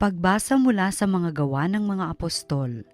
Pagbasa mula sa mga gawa ng mga apostol.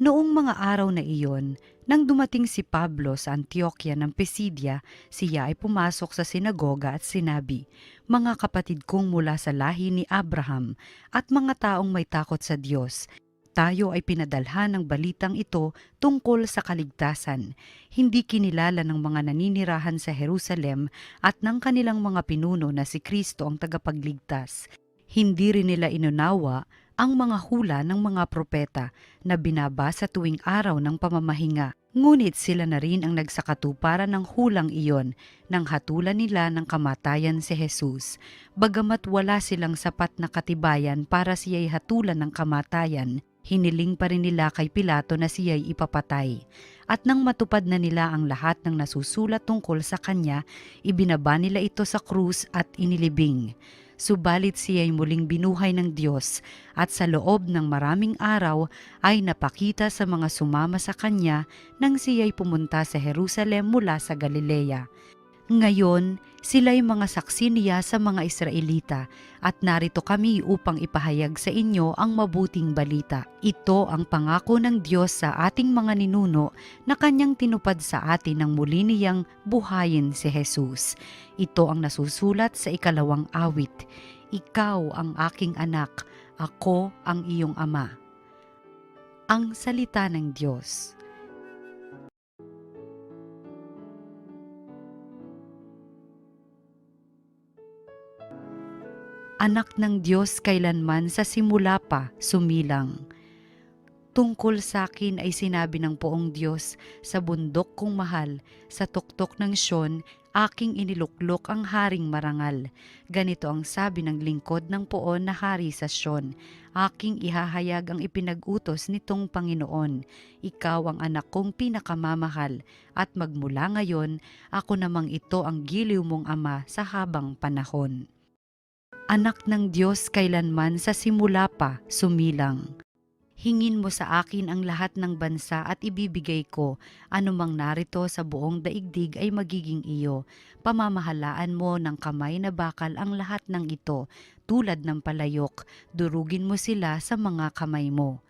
Noong mga araw na iyon, nang dumating si Pablo sa Antioquia ng Pisidia, siya ay pumasok sa sinagoga at sinabi, "Mga kapatid kong mula sa lahi ni Abraham at mga taong may takot sa Diyos, tayo ay pinadalhan ng balitang ito tungkol sa kaligtasan. Hindi kinilala ng mga naninirahan sa Jerusalem at ng kanilang mga pinuno na si Kristo ang tagapagligtas. Hindi rin nila inunawa ang mga hula ng mga propeta na binabasa tuwing araw ng pamamahinga. Ngunit sila na rin ang nagsakatuparan ng hulang iyon nang hatulan nila ng kamatayan si Jesus. Bagamat wala silang sapat na katibayan para siya'y hatulan ng kamatayan, hiniling pa rin nila kay Pilato na siya'y ipapatay. At nang matupad na nila ang lahat ng nasusulat tungkol sa kanya, ibinaba nila ito sa krus at inilibing. Subalit siya'y muling binuhay ng Diyos at sa loob ng maraming araw ay napakita sa mga sumama sa kanya nang siya'y pumunta sa Jerusalem mula sa Galilea. Ngayon, sila'y mga saksi niya sa mga Israelita at narito kami upang ipahayag sa inyo ang mabuting balita. Ito ang pangako ng Diyos sa ating mga ninuno na kanyang tinupad sa atin nang muli niyang buhayin si Jesus. Ito ang nasusulat sa 2 awit. Ikaw ang aking anak, ako ang iyong ama. Ang salita ng Diyos. Anak ng Diyos kailanman sa simula pa sumilang. Tungkol sa akin ay sinabi ng Poong Diyos, sa bundok kong mahal, sa tuktok ng Siyon, aking iniluklok ang haring marangal. Ganito ang sabi ng lingkod ng Poon na hari sa Siyon, aking ihahayag ang ipinag-utos nitong Panginoon. Ikaw ang anak kong pinakamamahal, at magmula ngayon, ako namang ito ang giliw mong ama sa habang panahon. Anak ng Diyos kailanman sa simula pa sumilang. Hingin mo sa akin ang lahat ng bansa at ibibigay ko, anumang narito sa buong daigdig ay magiging iyo. Pamamahalaan mo ng kamay na bakal ang lahat ng ito, tulad ng palayok, durugin mo sila sa mga kamay mo.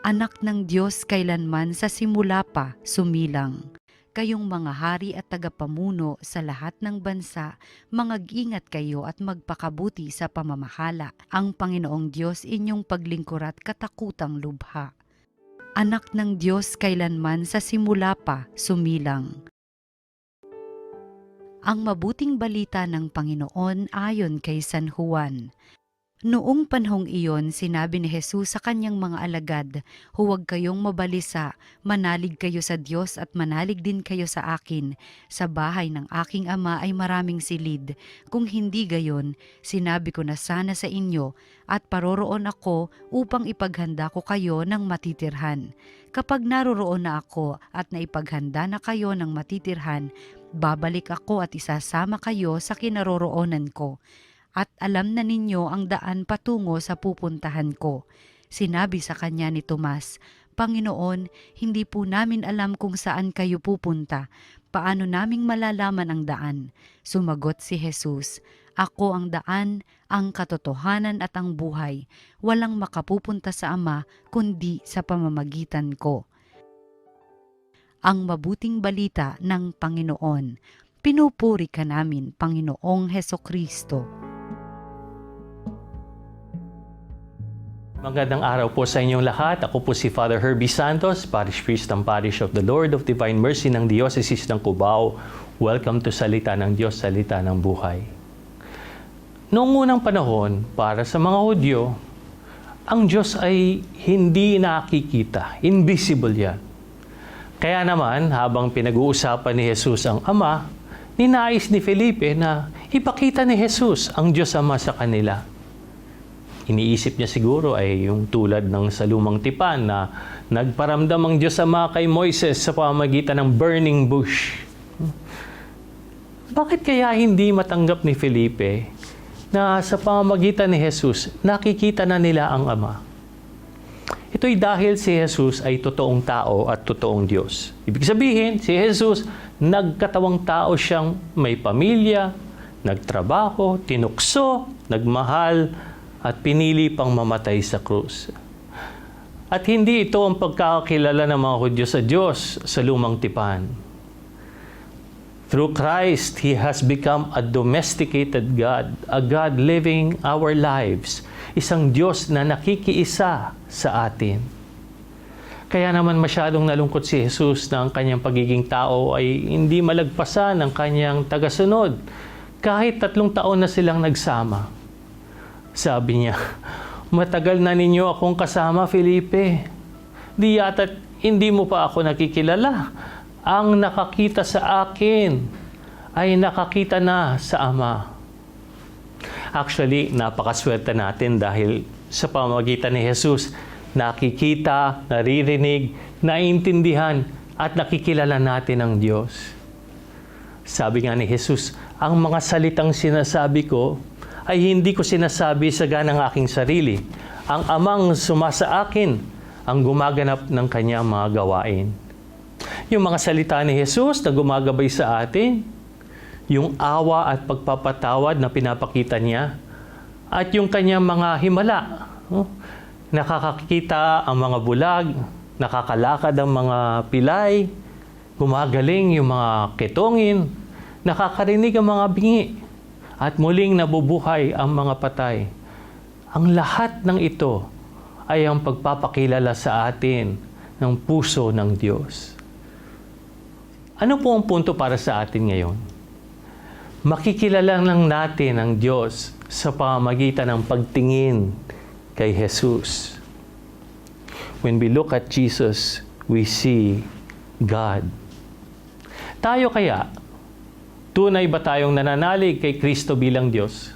Anak ng Diyos kailanman sa simula pa sumilang. Kayong mga hari at tagapamuno sa lahat ng bansa, mag-ingat kayo at magpakabuti sa pamamahala. Ang Panginoong Diyos inyong paglingkod at katakutang lubha. Anak ng Diyos kailanman sa simula pa sumilang. Ang mabuting balita ng Panginoon ayon kay San Juan. Noong panahong iyon, sinabi ni Jesus sa kanyang mga alagad, "Huwag kayong mabalisa, manalig kayo sa Diyos at manalig din kayo sa akin. Sa bahay ng aking ama ay maraming silid. Kung hindi gayon, sinabi ko na sana sa inyo at paroroon ako upang ipaghanda ko kayo ng matitirhan. Kapag naroroon na ako at naipaghanda na kayo ng matitirhan, babalik ako at isasama kayo sa kinaroroonan ko. At alam na ninyo ang daan patungo sa pupuntahan ko." Sinabi sa kanya ni Tomas, "Panginoon, hindi po namin alam kung saan kayo pupunta. Paano naming malalaman ang daan?" Sumagot si Jesus, "Ako ang daan, ang katotohanan at ang buhay. Walang makapupunta sa Ama kundi sa pamamagitan ko." Ang mabuting balita ng Panginoon. Pinupuri ka namin, Panginoong Hesukristo. Magandang araw po sa inyong lahat. Ako po si Father Herbie Santos, Parish Priest ng Parish of the Lord of Divine Mercy ng Diocese ng Cubao. Welcome to Salita ng Diyos, Salita ng Buhay. Noong unang panahon, para sa mga Hudyo, ang Diyos ay hindi nakikita. Invisible yan. Kaya naman, habang pinag-uusapan ni Jesus ang Ama, ninais ni Felipe na ipakita ni Jesus ang Diyos Ama sa kanila. Iniisip niya siguro ay yung tulad ng sa lumang tipan na nagparamdam ang Diyos Ama kay Moises sa pamamagitan ng burning bush. Bakit kaya hindi matanggap ni Felipe na sa pamamagitan ni Jesus, nakikita na nila ang Ama? Ito'y dahil si Jesus ay totoong tao at totoong Diyos. Ibig sabihin, si Jesus, nagkatawang tao siyang may pamilya, nagtrabaho, tinukso, nagmahal, at pinili pang mamatay sa krus. At hindi ito ang pagkakakilala ng mga Hudyo sa Diyos sa lumang tipan. Through Christ, He has become a domesticated God, a God living our lives, isang Diyos na nakikiisa sa atin. Kaya naman masyadong nalungkot si Jesus na ang kanyang pagiging tao ay hindi malagpasan ng kanyang tagasunod kahit 3 taon na silang nagsama. Sabi niya, "Matagal na ninyo akong kasama, Felipe. Di yata't hindi mo pa ako nakikilala. Ang nakakita sa akin ay nakakita na sa Ama." Actually, napakaswerte natin dahil sa pamamagitan ni Jesus, nakikita, naririnig, naiintindihan, at nakikilala natin ang Diyos. Sabi nga ni Jesus, ang mga salitang sinasabi ko ay hindi ko sinasabi sa ganang aking sarili. Ang Amang sumasa akin ang gumaganap ng kanyang mga gawain. Yung mga salita ni Jesus na gumagabay sa atin, yung awa at pagpapatawad na pinapakita niya, at yung kanyang mga himala. Nakakakita ang mga bulag, nakakalakad ang mga pilay, gumagaling yung mga ketongin, nakakarinig ang mga bingi, at muling nabubuhay ang mga patay. Ang lahat ng ito ay ang pagpapakilala sa atin ng puso ng Diyos. Ano po ang punto para sa atin ngayon? Makikilala lang natin ang Diyos sa pamamagitan ng pagtingin kay Jesus. When we look at Jesus, we see God. Tayo kaya, tunay ba tayong nananalig kay Kristo bilang Diyos?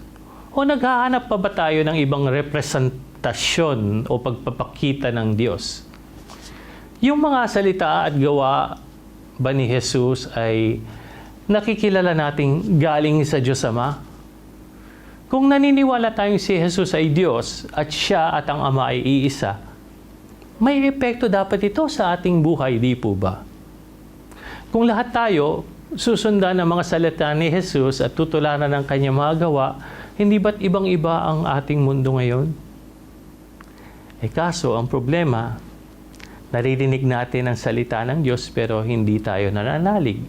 O naghahanap pa ba tayo ng ibang representasyon o pagpapakita ng Diyos? Yung mga salita at gawa ba ni Jesus ay nakikilala nating galing sa Diyos Ama? Kung naniniwala tayong si Jesus ay Diyos at siya at ang Ama ay iisa, may epekto dapat ito sa ating buhay, di po ba? Kung lahat tayo susundan ang mga salita ni Jesus at tutularan ng kanyang mga gawa, hindi ba't ibang-iba ang ating mundo ngayon? Kaso, ang problema, naririnig natin ang salita ng Diyos pero hindi tayo nananalig.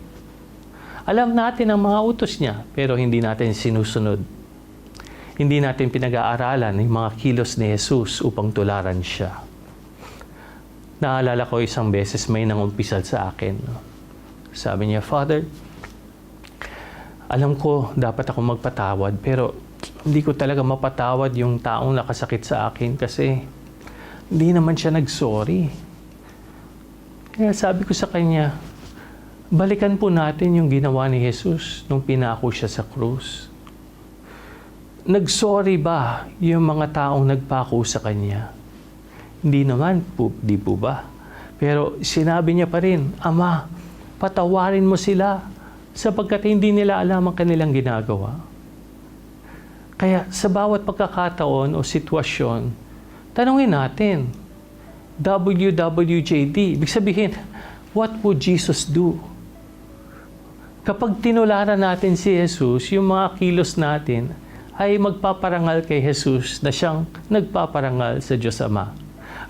Alam natin ang mga utos niya pero hindi natin sinusunod. Hindi natin pinag-aaralan yung mga kilos ni Jesus upang tularan siya. Naalala ko isang beses may nangumpisal sa akin. Sabi niya, "Father, alam ko dapat ako magpatawad pero hindi ko talaga mapatawad yung taong nakasakit sa akin kasi hindi naman siya nag-sorry." Kaya sabi ko sa kanya, balikan po natin yung ginawa ni Jesus nung pinako siya sa krus. Nag-sorry ba yung mga taong nagpako sa kanya? Hindi naman po, di po ba? Pero sinabi niya pa rin, "Ama, patawarin mo sila sapagkat hindi nila alam ang kanilang ginagawa." Kaya sa bawat pagkakataon o sitwasyon, tanungin natin, WWJD, ibig sabihin, what would Jesus do? Kapag tinularan natin si Jesus, yung mga kilos natin ay magpaparangal kay Jesus na siyang nagpaparangal sa Diyos Ama.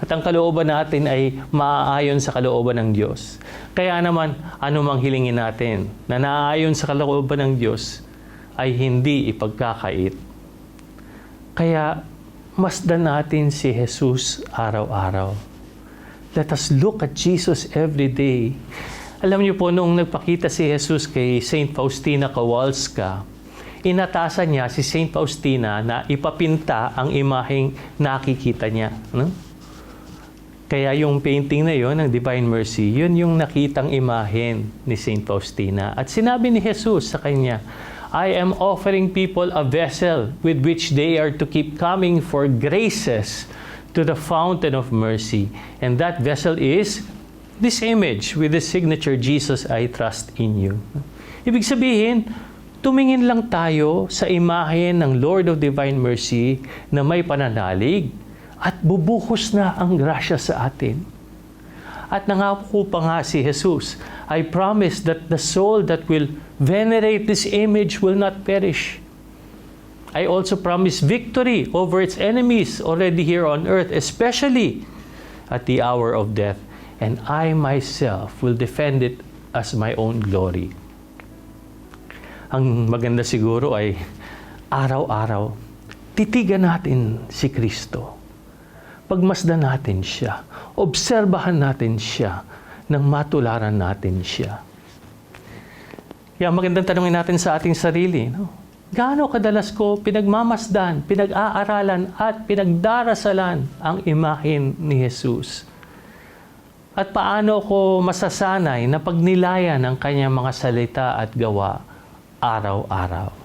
At ang kalooban natin ay maaayon sa kalooban ng Diyos. Kaya naman, anumang hilingin natin na naaayon sa kalooban ng Diyos ay hindi ipagkakait. Kaya, masdan natin si Jesus araw-araw. Let us look at Jesus every day. Alam niyo po, nung nagpakita si Jesus kay Saint Faustina Kowalska, inatasan niya si Saint Faustina na ipapinta ang imaheng nakikita niya. Kaya yung painting na yon ng Divine Mercy, yun yung nakitang imahen ni Saint Faustina. At sinabi ni Jesus sa kanya, "I am offering people a vessel with which they are to keep coming for graces to the fountain of mercy. And that vessel is this image with the signature, Jesus, I trust in you." Ibig sabihin, tumingin lang tayo sa imahen ng Lord of Divine Mercy na may pananalig at bubuhos na ang grasya sa atin. At nangako pa nga si Jesus, "I promise that the soul that will venerate this image will not perish." I also promise victory over its enemies already here on earth, especially at the hour of death. And I myself will defend it as my own glory. Ang maganda siguro ay araw-araw, titigan natin si Kristo. Pagmasdan natin siya. Obserbahan natin siya nang matularan natin siya. Kaya magandang tanungin natin sa ating sarili, no? Gaano kadalas ko pinagmamasdan, pinag-aaralan at pinagdarasalan ang imahen ni Jesus? At paano ko masasanay na pagnilayan ang kanyang mga salita at gawa araw-araw?